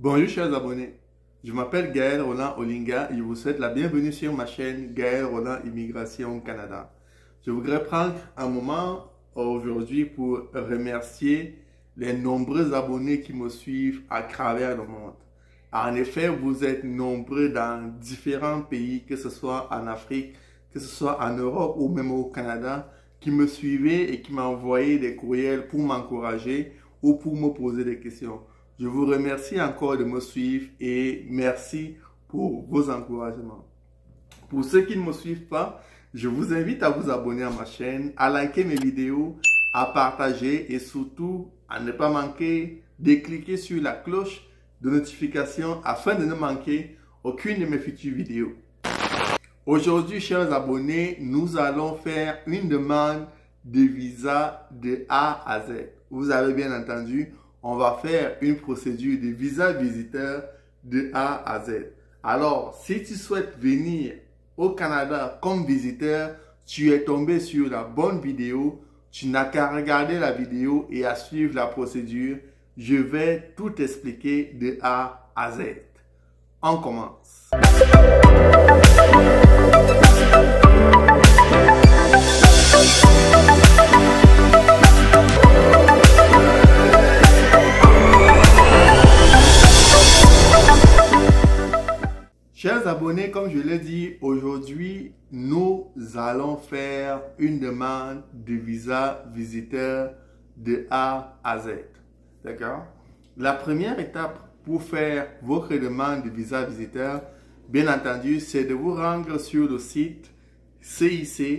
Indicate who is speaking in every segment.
Speaker 1: Bonjour chers abonnés, je m'appelle Gaël Roland Olinga et je vous souhaite la bienvenue sur ma chaîne Gaël Roland Immigration Canada. Je voudrais prendre un moment aujourd'hui pour remercier les nombreux abonnés qui me suivent à travers le monde. En effet, vous êtes nombreux dans différents pays, que ce soit en Afrique, que ce soit en Europe ou même au Canada, qui me suivez et qui m'envoyaient des courriels pour m'encourager ou pour me poser des questions. Je vous remercie encore de me suivre et merci pour vos encouragements. Pour ceux qui ne me suivent pas, je vous invite à vous abonner à ma chaîne, à liker mes vidéos, à partager et surtout à ne pas manquer de cliquer sur la cloche de notification afin de ne manquer aucune de mes futures vidéos. Aujourd'hui, chers abonnés, nous allons faire une demande de visa de A à Z. Vous avez bien entendu, on va faire une procédure de visa visiteur de A à Z. Alors, si tu souhaites venir au Canada comme visiteur, tu es tombé sur la bonne vidéo. Tu n'as qu'à regarder la vidéo et à suivre la procédure. Je vais tout expliquer de A à Z. On commence. Chers abonnés, comme je l'ai dit, aujourd'hui, nous allons faire une demande de visa visiteur de A à Z. D'accord? La première étape pour faire votre demande de visa visiteur, bien entendu, c'est de vous rendre sur le site cic.gc.ca.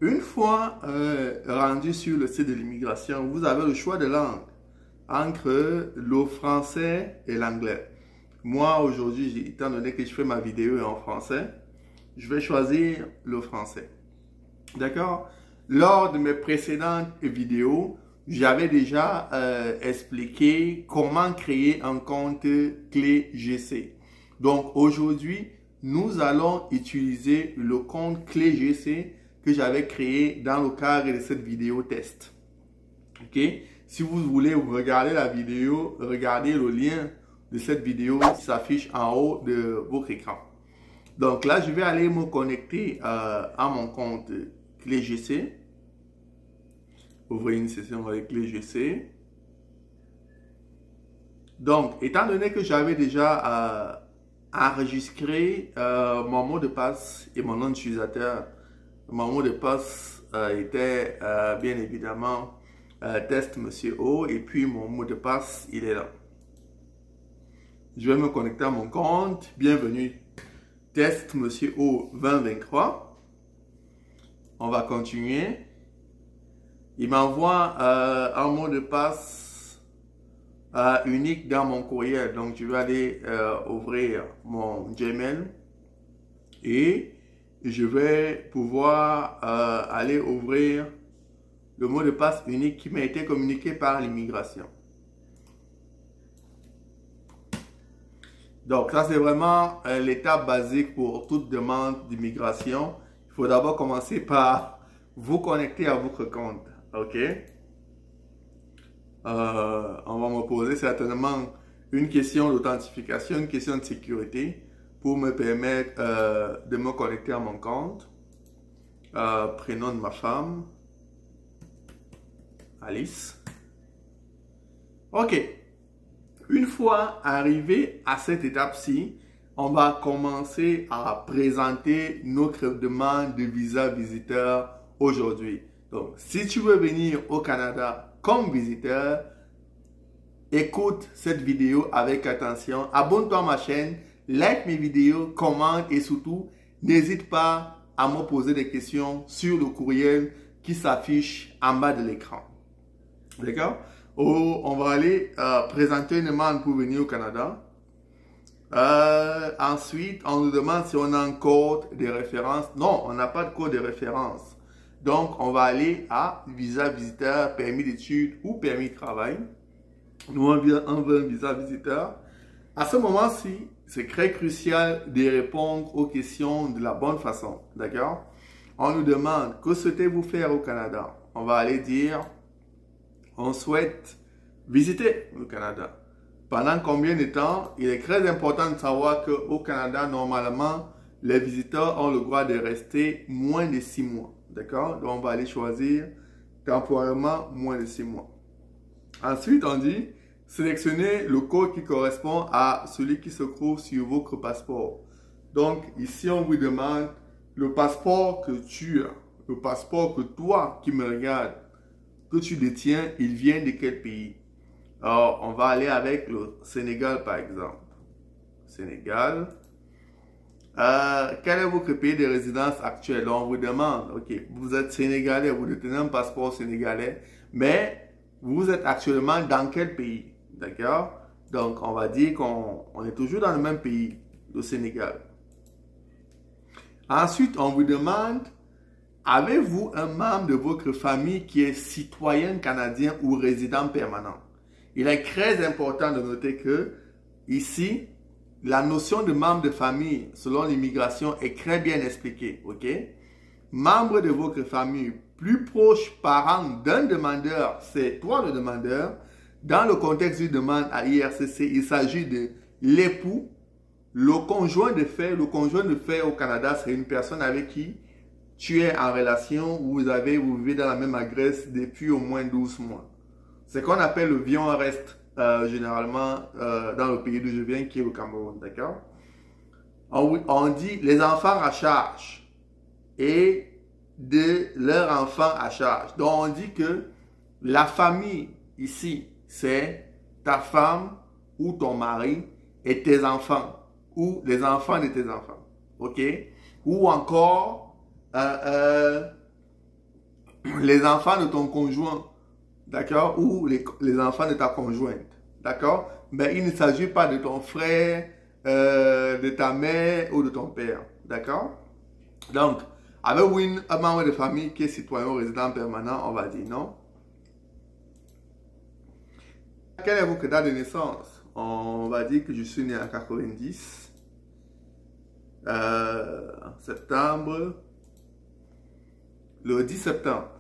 Speaker 1: Une fois rendu sur le site de l'immigration, vous avez le choix de langue entre le français et l'anglais. Moi, aujourd'hui, étant donné que je fais ma vidéo en français, je vais choisir le français. D'accord? Lors de mes précédentes vidéos, j'avais déjà expliqué comment créer un compte clé GC. Donc, aujourd'hui, nous allons utiliser le compte clé GC que j'avais créé dans le cadre de cette vidéo test. Ok? Si vous voulez regarder la vidéo, regardez le lien de cette vidéo qui s'affiche en haut de votre écran. Donc là, je vais aller me connecter à mon compte clé GC. Ouvrir une session avec clé GC. Donc, étant donné que j'avais déjà enregistré mon mot de passe et mon nom d'utilisateur, mon mot de passe était bien évidemment test Monsieur O et puis mon mot de passe il est là. Je vais me connecter à mon compte. Bienvenue test Monsieur O 2023. On va continuer. Il m'envoie un mot de passe unique dans mon courriel. Donc je vais aller ouvrir mon Gmail et je vais pouvoir aller ouvrir le mot de passe unique qui m'a été communiqué par l'immigration. Donc, ça, c'est vraiment l'étape basique pour toute demande d'immigration. Il faut d'abord commencer par vous connecter à votre compte. OK? On va me poser certainement une question d'authentification, une question de sécurité, pour me permettre de me connecter à mon compte. Prénom de ma femme, Alice. Ok. Une fois arrivé à cette étape-ci, on va commencer à présenter notre demande de visa visiteur aujourd'hui. Donc, si tu veux venir au Canada comme visiteur, écoute cette vidéo avec attention, abonne-toi à ma chaîne, like mes vidéos, commente et surtout, n'hésite pas à me poser des questions sur le courriel qui s'affiche en bas de l'écran. D'accord? On va aller présenter une demande pour venir au Canada. Ensuite, on nous demande si on a un code de référence. Non, on n'a pas de code de référence. Donc, on va aller à visa visiteur, permis d'études ou permis de travail. Nous, on veut un visa visiteur. À ce moment-ci, c'est très crucial de répondre aux questions de la bonne façon. D'accord? on nous demande que souhaitez-vous faire au Canada? On va aller dire, on souhaite visiter le Canada. Pendant combien de temps? Il est très important de savoir qu'au Canada, normalement, les visiteurs ont le droit de rester moins de 6 mois. D'accord? Donc, on va aller choisir temporairement moins de 6 mois. Ensuite, on dit, sélectionnez le code qui correspond à celui qui se trouve sur votre passeport. Donc, ici, on vous demande le passeport que tu as, le passeport que toi qui me regardes, que tu détiens, il vient de quel pays? Alors, on va aller avec le Sénégal, par exemple. Sénégal. Quel est votre pays de résidence actuel? Donc, on vous demande, ok, vous êtes sénégalais, vous détenez un passeport sénégalais, mais vous êtes actuellement dans quel pays? D'accord? Donc, on va dire qu'on est toujours dans le même pays, le Sénégal. Ensuite, on vous demande, avez-vous un membre de votre famille qui est citoyen canadien ou résident permanent? Il est très important de noter que ici, la notion de membre de famille, selon l'immigration, est très bien expliquée. Ok? Membre de votre famille, plus proche parent d'un demandeur, c'est toi le demandeur. Dans le contexte d'une demande à IRCC, il s'agit de l'époux, le conjoint de fait. Le conjoint de fait au Canada, c'est une personne avec qui tu es en relation, vous vivez dans la même adresse depuis au moins 12 mois. C'est ce qu'on appelle le vion reste, généralement, dans le pays d'où je viens, qui est le Cameroun, d'accord? On dit les enfants à charge et de leurs enfants à charge. Donc, on dit que la famille, ici, c'est ta femme ou ton mari et tes enfants, ou les enfants de tes enfants, ok? Ou encore, les enfants de ton conjoint, d'accord? Ou les enfants de ta conjointe, d'accord? Mais il ne s'agit pas de ton frère, de ta mère ou de ton père, d'accord? Donc, avez-vous un membre de famille qui est citoyen ou résident permanent? On va dire non. Quelle est votre date de naissance? On va dire que je suis né en 90, septembre, le 10 septembre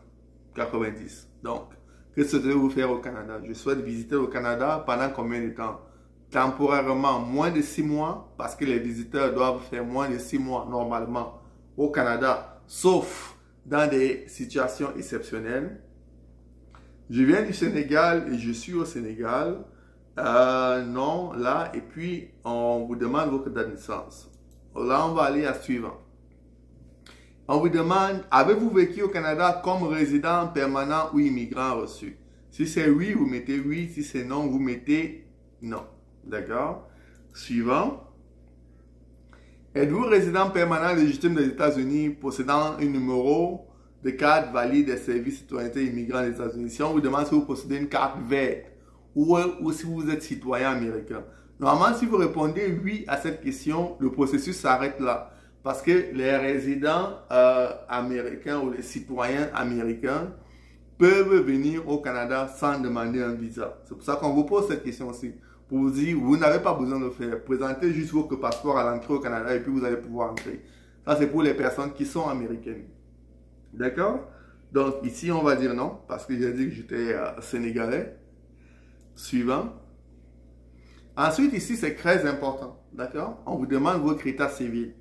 Speaker 1: 90. Donc, que souhaitez-vous faire au Canada? Je souhaite visiter le Canada pendant combien de temps? Temporairement, moins de 6 mois, parce que les visiteurs doivent faire moins de 6 mois normalement au Canada, sauf dans des situations exceptionnelles. Je viens du Sénégal et je suis au Sénégal. Non, là, et puis on vous demande votre date de naissance. Là, on va aller à suivant. On vous demande, avez-vous vécu au Canada comme résident permanent ou immigrant reçu? Si c'est oui, vous mettez oui. Si c'est non, vous mettez non. D'accord? Suivant. Êtes-vous résident permanent légitime des États-Unis possédant un numéro de carte valide des services citoyenneté immigrants des États-Unis? Si on vous demande si vous possédez une carte verte ou si vous êtes citoyen américain. Normalement, si vous répondez oui à cette question, le processus s'arrête là. Parce que les résidents américains ou les citoyens américains peuvent venir au Canada sans demander un visa. C'est pour ça qu'on vous pose cette question aussi. Pour vous dire, vous n'avez pas besoin de le faire. Présentez juste votre passeport à l'entrée au Canada et puis vous allez pouvoir entrer. Ça, c'est pour les personnes qui sont américaines. D'accord? Donc, ici, on va dire non, parce que j'ai dit que j'étais sénégalais. Suivant. Ensuite, ici, c'est très important. D'accord? On vous demande votre état civil.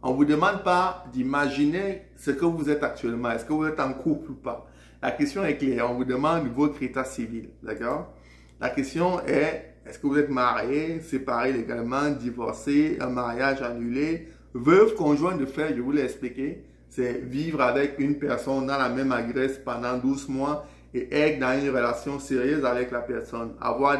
Speaker 1: On ne vous demande pas d'imaginer ce que vous êtes actuellement. Est-ce que vous êtes en couple ou pas? La question est claire. On vous demande votre état civil. D'accord? La question est, est-ce que vous êtes marié, séparé légalement, divorcé, un mariage annulé, veuve, conjoint de fait, je vous l'ai expliqué. C'est vivre avec une personne dans la même adresse pendant 12 mois et être dans une relation sérieuse avec la personne. Avoir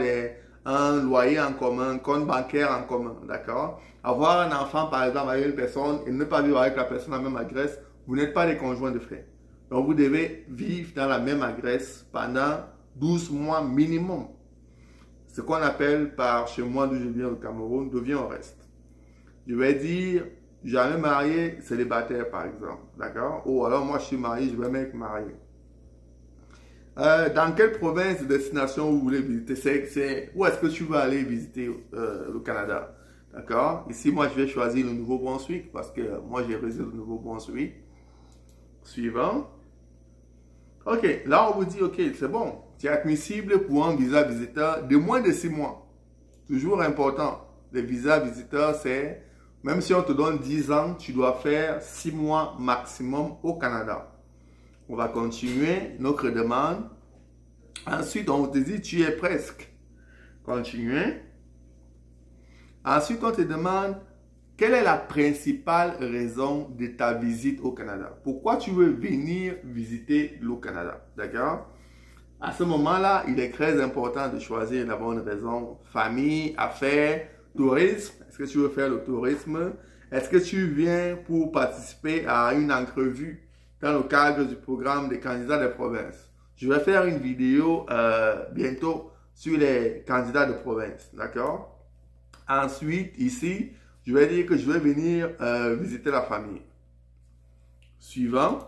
Speaker 1: un loyer en commun, un compte bancaire en commun, d'accord? Avoir un enfant, par exemple, avec une personne et ne pas vivre avec la personne à la même adresse, vous n'êtes pas des conjoints de fait. Donc, vous devez vivre dans la même adresse pendant 12 mois minimum. Ce qu'on appelle par chez moi, d'où je viens au Cameroun, devient au reste. Je vais dire, jamais marié, célibataire, par exemple, d'accord? Ou alors, moi, je suis marié, je vais m'être marié. Dans quelle province de destination vous voulez visiter? Où est-ce que tu vas aller visiter le Canada? D'accord? Ici, moi, je vais choisir le Nouveau-Brunswick parce que moi, j'ai résidé au Nouveau-Brunswick. Suivant. Ok, là on vous dit, ok, c'est bon. Tu es admissible pour un visa visiteur de moins de 6 mois. Toujours important. Le visa visiteur, c'est, même si on te donne 10 ans, tu dois faire 6 mois maximum au Canada. On va continuer notre demande. Ensuite, on te dit, tu es presque. Continuez. Ensuite, on te demande, quelle est la principale raison de ta visite au Canada? Pourquoi tu veux venir visiter le Canada? D'accord? À ce moment-là, il est très important de choisir la bonne raison. Famille, affaires, tourisme. Est-ce que tu veux faire le tourisme? Est-ce que tu viens pour participer à une entrevue dans le cadre du programme des candidats de province? Je vais faire une vidéo bientôt sur les candidats de province. D'accord? Ensuite, ici, je vais dire que je vais venir visiter la famille. Suivant.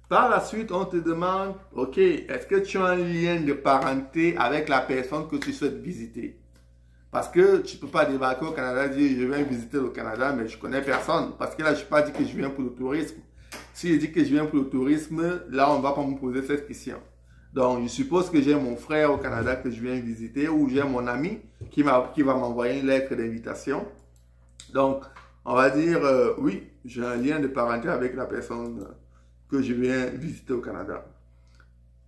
Speaker 1: Par la suite, on te demande, ok, est-ce que tu as un lien de parenté avec la personne que tu souhaites visiter? Parce que tu ne peux pas débarquer au Canada et dire, je viens visiter le Canada, mais je ne connais personne. Parce que là, je n'ai pas dit que je viens pour le tourisme. Si je dis que je viens pour le tourisme, là, on ne va pas me poser cette question. Donc, je suppose que j'ai mon frère au Canada que je viens visiter ou j'ai mon ami qui va m'envoyer une lettre d'invitation. Donc, on va dire, oui, j'ai un lien de parenté avec la personne que je viens visiter au Canada.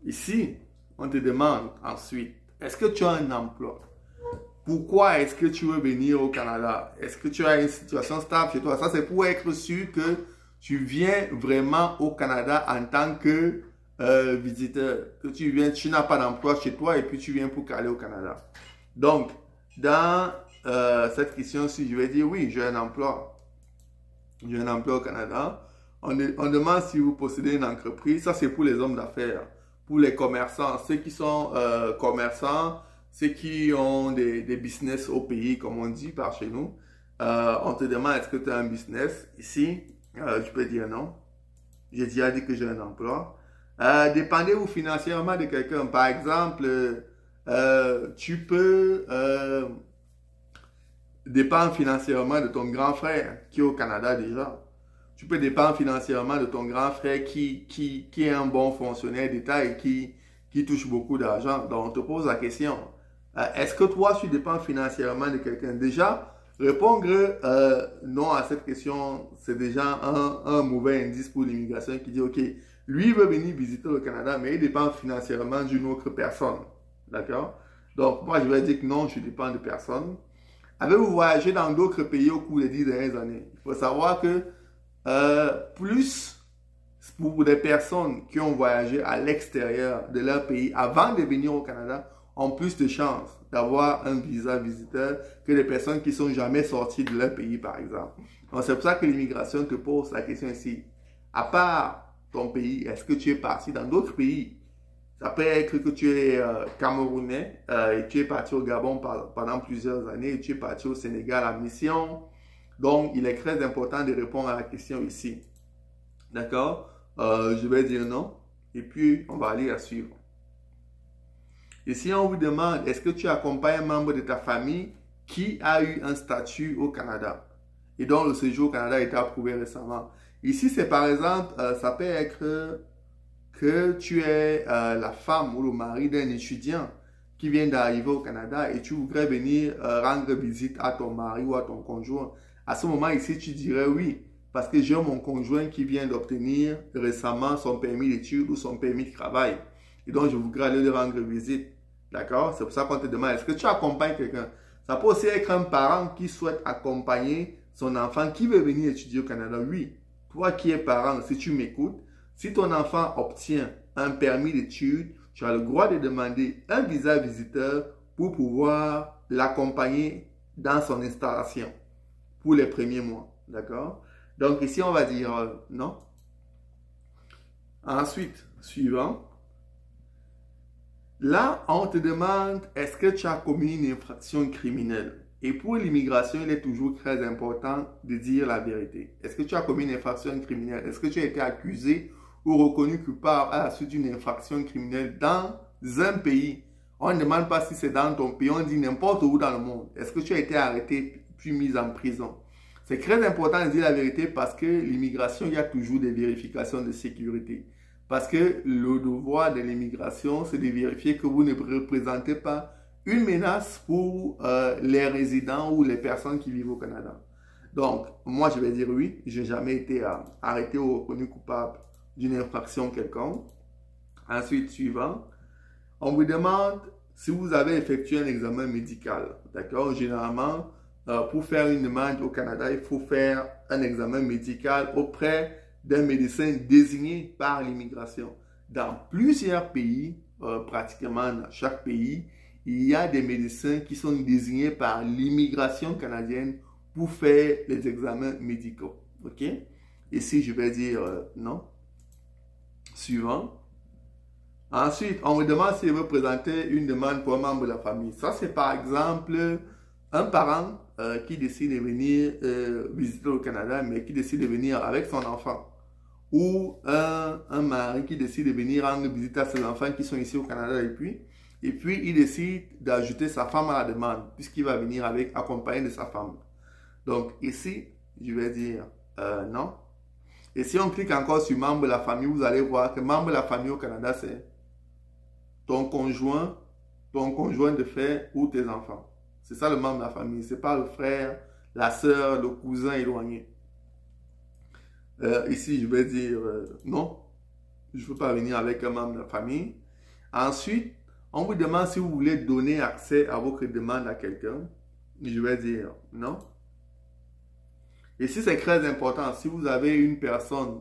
Speaker 1: Ici, on te demande ensuite, est-ce que tu as un emploi? Pourquoi est-ce que tu veux venir au Canada? Est-ce que tu as une situation stable chez toi? Ça, c'est pour être sûr que tu viens vraiment au Canada en tant que visiteur. Que tu n'as pas d'emploi chez toi et puis tu viens pour caler au Canada. Donc, dans cette question-ci, je vais dire oui, j'ai un emploi. J'ai un emploi au Canada. On demande si vous possédez une entreprise. Ça, c'est pour les hommes d'affaires. Pour les commerçants, ceux qui sont commerçants, ceux qui ont des business au pays, comme on dit par chez nous. On te demande est-ce que tu as un business. Ici, je peux dire non. J'ai déjà dit que j'ai un emploi. Dépendez-vous financièrement de quelqu'un. Par exemple, tu peux dépendre financièrement de ton grand frère qui est au Canada déjà. Tu peux dépendre financièrement de ton grand frère qui est un bon fonctionnaire d'État et qui touche beaucoup d'argent. Donc, on te pose la question, est-ce que toi, tu dépends financièrement de quelqu'un? Déjà, répondre non à cette question, c'est déjà un mauvais indice pour l'immigration qui dit, OK, lui veut venir visiter le Canada, mais il dépend financièrement d'une autre personne. D'accord? Donc, moi, je vais dire que non, je dépends de personne. Avez-vous voyagé dans d'autres pays au cours des 10 dernières années? Il faut savoir que plus pour des personnes qui ont voyagé à l'extérieur de leur pays avant de venir au Canada ont plus de chances d'avoir un visa visiteur que des personnes qui ne sont jamais sorties de leur pays, par exemple. Donc, c'est pour ça que l'immigration te pose la question ici. À part ton pays, est-ce que tu es parti dans d'autres pays? Ça peut être que tu es Camerounais et tu es parti au Gabon pendant plusieurs années et tu es parti au Sénégal en mission. Donc, il est très important de répondre à la question ici. D'accord? Je vais dire non. Et puis, on va aller à suivre. Ici, on vous demande, est-ce que tu accompagnes un membre de ta famille qui a eu un statut au Canada et dont le séjour au Canada a été approuvé récemment? Ici, c'est par exemple, ça peut être que tu es la femme ou le mari d'un étudiant qui vient d'arriver au Canada et tu voudrais venir rendre visite à ton mari ou à ton conjoint. À ce moment ici, tu dirais oui, parce que j'ai mon conjoint qui vient d'obtenir récemment son permis d'études ou son permis de travail. Et donc, je voudrais aller lui rendre visite. D'accord? C'est pour ça qu'on te demande, est-ce que tu accompagnes quelqu'un? Ça peut aussi être un parent qui souhaite accompagner son enfant qui veut venir étudier au Canada. Oui, toi qui es parent, si tu m'écoutes, si ton enfant obtient un permis d'études, tu as le droit de demander un visa visiteur pour pouvoir l'accompagner dans son installation pour les premiers mois. D'accord? Donc ici, on va dire non. Ensuite, suivant. Là, on te demande, est-ce que tu as commis une infraction criminelle? Et pour l'immigration, il est toujours très important de dire la vérité. Est-ce que tu as commis une infraction criminelle? Est-ce que tu as été accusé ou reconnu coupable à la suite d'une infraction criminelle dans un pays? On ne demande pas si c'est dans ton pays, on dit n'importe où dans le monde. Est-ce que tu as été arrêté puis mis en prison? C'est très important de dire la vérité parce que l'immigration, il y a toujours des vérifications de sécurité. Parce que le devoir de l'immigration, c'est de vérifier que vous ne représentez pas une menace pour les résidents ou les personnes qui vivent au Canada. Donc, moi, je vais dire oui. Je n'ai jamais été arrêté ou reconnu coupable d'une infraction quelconque. Ensuite, suivant, on vous demande si vous avez effectué un examen médical. D'accord? Généralement, pour faire une demande au Canada, il faut faire un examen médical auprès d'un médecin désigné par l'immigration. Dans plusieurs pays, pratiquement dans chaque pays, il y a des médecins qui sont désignés par l'immigration canadienne pour faire les examens médicaux. OK? Ici, je vais dire non. Suivant. Ensuite, on me demande s'il veut présenter une demande pour un membre de la famille. Ça, c'est par exemple un parent qui décide de venir visiter le Canada, mais qui décide de venir avec son enfant. Ou un mari qui décide de venir rendre visite à ses enfants qui sont ici au Canada et puis il décide d'ajouter sa femme à la demande, puisqu'il va venir accompagné de sa femme. Donc ici, je vais dire non. Et si on clique encore sur membre de la famille, vous allez voir que membre de la famille au Canada, c'est ton conjoint de fait ou tes enfants. C'est ça le membre de la famille. Ce n'est pas le frère, la soeur, le cousin éloigné. Ici, je vais dire non. Je ne veux pas venir avec un membre de la famille. Ensuite, on vous demande si vous voulez donner accès à votre demande à quelqu'un. Je vais dire non. Ici, c'est très important. Si vous avez une personne,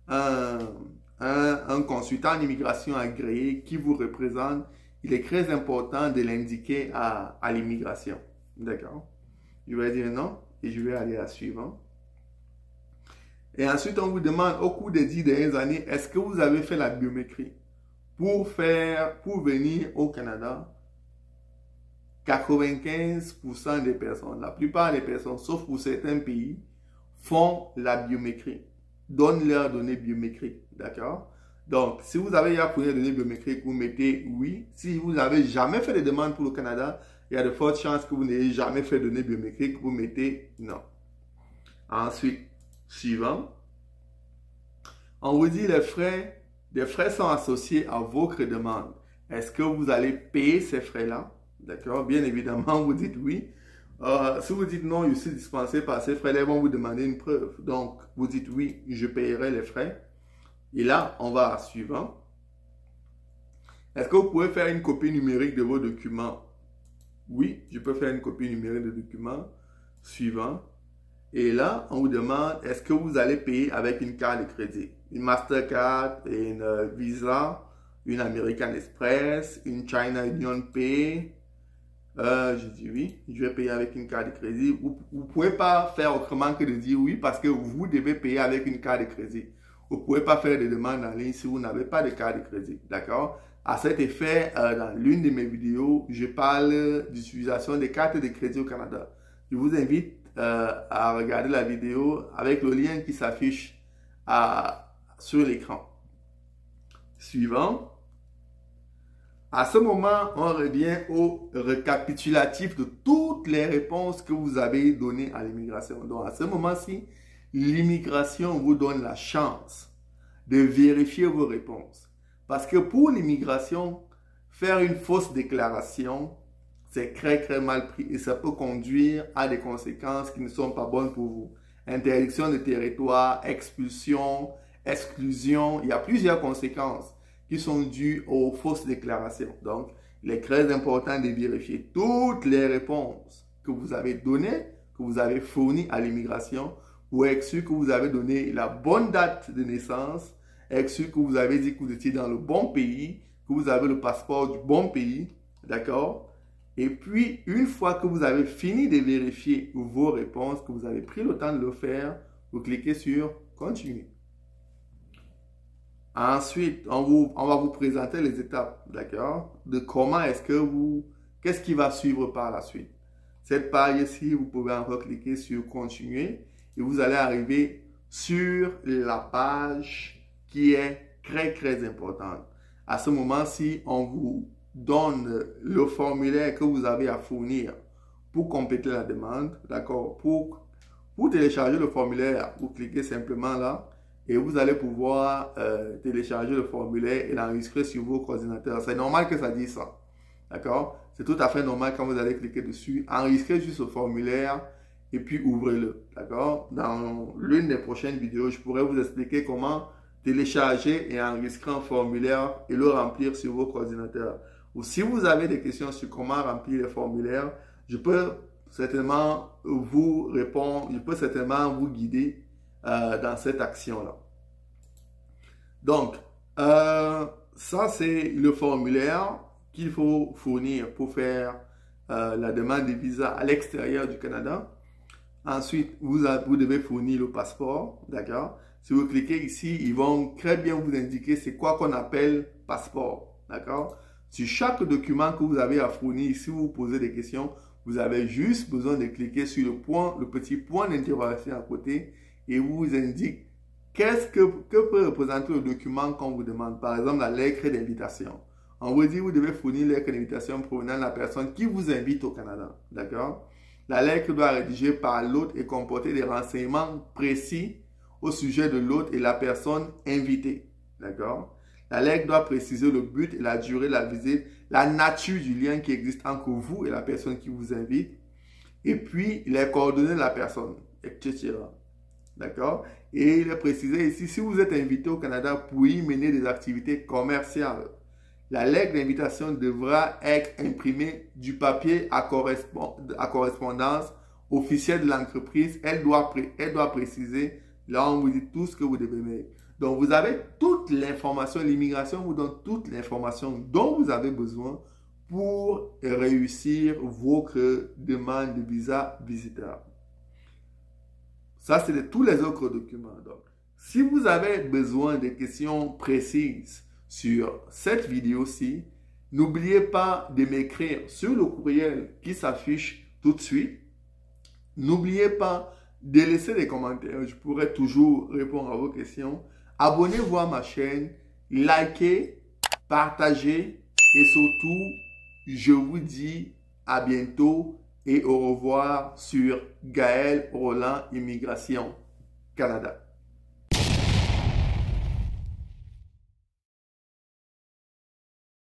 Speaker 1: un consultant en immigration agréé qui vous représente, il est très important de l'indiquer à l'immigration. D'accord? Je vais dire non et je vais aller à suivant. Et ensuite, on vous demande au cours des 10 dernières années, est-ce que vous avez fait la biométrie? Pour venir au Canada, 95% des personnes, la plupart des personnes, sauf pour certains pays, font la biométrie, donnent leurs données biométriques, d'accord? Donc, si vous avez déjà fourni les données biométriques, vous mettez oui. Si vous n'avez jamais fait de demande pour le Canada, il y a de fortes chances que vous n'ayez jamais fait de données biométriques, vous mettez non. Ensuite, suivant, on vous dit les frais sont associés à votre demande. Est-ce que vous allez payer ces frais-là? D'accord? Bien évidemment, vous dites oui. Si vous dites non, je suis dispensé par ces frais-là, ils vont vous demander une preuve. Donc, vous dites oui, je paierai les frais. Et là, on va à suivant. Est-ce que vous pouvez faire une copie numérique de vos documents? Oui, je peux faire une copie numérique de documents. Suivant. Et là, on vous demande, est-ce que vous allez payer avec une carte de crédit? Une Mastercard, une Visa, une American Express, une China Union Pay. Je dis oui, je vais payer avec une carte de crédit. Vous ne pouvez pas faire autrement que de dire oui parce que vous devez payer avec une carte de crédit. Vous ne pouvez pas faire des demandes en ligne si vous n'avez pas de carte de crédit. D'accord? À cet effet, dans l'une de mes vidéos, je parle d'utilisation des cartes de crédit au Canada. Je vous invite à regarder la vidéo avec le lien qui s'affiche sur l'écran. Suivant. À ce moment, on revient au récapitulatif de toutes les réponses que vous avez données à l'immigration. Donc, à ce moment-ci, l'immigration vous donne la chance de vérifier vos réponses. Parce que pour l'immigration, faire une fausse déclaration, c'est très mal pris et ça peut conduire à des conséquences qui ne sont pas bonnes pour vous. Interdiction de territoire, expulsion, exclusion, il y a plusieurs conséquences qui sont dues aux fausses déclarations. Donc, il est très important de vérifier toutes les réponses que vous avez données, que vous avez fournies à l'immigration pour être sûr que vous avez donné la bonne date de naissance, être sûr que vous avez dit que vous étiez dans le bon pays, que vous avez le passeport du bon pays, d'accord? Et puis, une fois que vous avez fini de vérifier vos réponses, que vous avez pris le temps de le faire, vous cliquez sur « Continuer ». Ensuite, on va vous présenter les étapes, d'accord? De comment qu'est-ce qui va suivre par la suite. Cette page ici, vous pouvez encore cliquer sur « Continuer » et vous allez arriver sur la page qui est très importante. À ce moment-ci, on vous donne le formulaire que vous avez à fournir pour compléter la demande, d'accord? Pour Pour télécharger le formulaire, vous cliquez simplement là et vous allez pouvoir télécharger le formulaire et l'enregistrer sur vos ordinateurs. C'est normal que ça dise ça. D'accord? C'est tout à fait normal quand vous allez cliquer dessus. Enregistrez juste ce formulaire et puis ouvrez-le. D'accord? Dans l'une des prochaines vidéos, je pourrais vous expliquer comment télécharger et enregistrer un formulaire et le remplir sur vos ordinateurs. Ou si vous avez des questions sur comment remplir les formulaires, je peux certainement vous répondre, je peux certainement vous guider dans cette action-là. Donc, ça c'est le formulaire qu'il faut fournir pour faire la demande de visa à l'extérieur du Canada. Ensuite, vous devez fournir le passeport, d'accord? Si vous cliquez ici, ils vont très bien vous indiquer c'est quoi qu'on appelle passeport, d'accord? Sur chaque document que vous avez à fournir, si vous vous posez des questions, vous avez juste besoin de cliquer sur le petit point d'interrogation à côté et vous indique que peut représenter le document qu'on vous demande. Par exemple, la lettre d'invitation. On vous dit, vous devez fournir la lettre d'invitation provenant de la personne qui vous invite au Canada. D'accord? La lettre doit être rédigée par l'hôte et comporter des renseignements précis au sujet de l'hôte et la personne invitée. D'accord? La lettre doit préciser le but et la durée de la visite, la nature du lien qui existe entre vous et la personne qui vous invite, et puis les coordonnées de la personne, etc. D'accord? Et il est précisé ici, si vous êtes invité au Canada pour y mener des activités commerciales, la lettre d'invitation devra être imprimée du papier à correspondance officielle de l'entreprise. Elle doit préciser, là on vous dit tout ce que vous devez mettre. Donc vous avez toute l'information, l'immigration vous donne toute l'information dont vous avez besoin pour réussir votre demande de visa visiteur. Ça, c'est de tous les autres documents. Donc, si vous avez besoin de questions précises sur cette vidéo-ci, n'oubliez pas de m'écrire sur le courriel qui s'affiche tout de suite. N'oubliez pas de laisser des commentaires. Je pourrai toujours répondre à vos questions. Abonnez-vous à ma chaîne, likez, partagez et surtout, je vous dis à bientôt et au revoir sur Gaël Roland Immigration Canada.